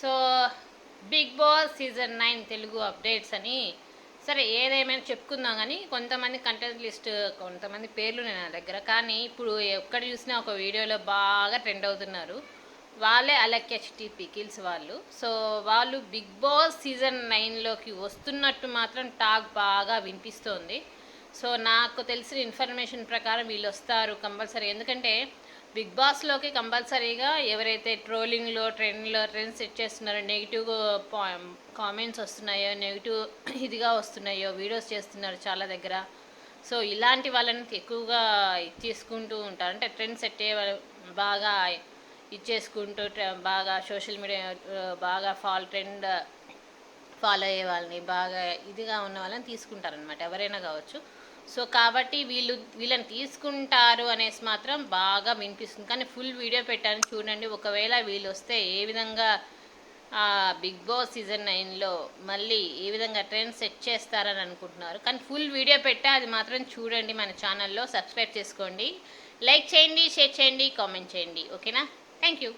So Big Boss season 9 Telugu updates అని సరే ఏదేమైనా చెప్పుకుందాం కానీ కొంతమంది కంటెంట్ లిస్ట్ కొంతమంది పేర్లు నేను నా దగ్గర. కానీ ఇప్పుడు ఎక్కడ చూసినా ఒక వీడియోలో బాగా ట్రెండ్ అవుతున్నారు. వాళ్ళే అలెక్య చిట్టి పికిల్స్ వాళ్ళు. సో వాళ్ళు బిగ్ బాస్ సీజన్ 9లోకి వస్తున్నట్టు మాత్రం టాక్ బాగా వినిపిస్తోంది. సో నాకు తెలిసిన ఇన్ఫర్మేషన్ ప్రకారం వీళ్ళు వస్తారు కంపల్సరీ. ఎందుకంటే బిగ్ బాస్లోకి కంపల్సరీగా ఎవరైతే ట్రెండ్స్ సెట్ చేస్తున్నారో, నెగిటివ్ కామెంట్స్ వస్తున్నాయో, నెగిటివ్ ఇదిగా వస్తున్నాయో వీడియోస్ చేస్తున్నారు చాలా దగ్గర. సో ఇలాంటి వాళ్ళని ఎక్కువగా తీసుకుంటూ ఉంటారు. అంటే ట్రెండ్ సెట్ అయ్యే బాగా ఇచ్చేసుకుంటూ బాగా సోషల్ మీడియా బాగా ట్రెండ్ ఫాలో అయ్యే వాళ్ళని, బాగా ఇదిగా ఉన్న వాళ్ళని తీసుకుంటారనమాట, ఎవరైనా కావచ్చు. సో కాబట్టి వీళ్ళని తీసుకుంటారు అనేసి మాత్రం బాగా వినిపిస్తుంది. కానీ ఫుల్ వీడియో పెట్టాను చూడండి. ఒకవేళ వీళ్ళు వస్తే ఏ విధంగా బిగ్ బాస్ సీజన్ 9లో మళ్ళీ ఏ విధంగా ట్రెండ్ సెట్ చేస్తారని అనుకుంటున్నారు. కానీ ఫుల్ వీడియో పెట్టా, అది మాత్రం చూడండి. మన ఛానల్లో సబ్స్క్రైబ్ చేసుకోండి, లైక్ చేయండి, షేర్ చేయండి, కామెంట్ చేయండి. ఓకేనా? Thank you.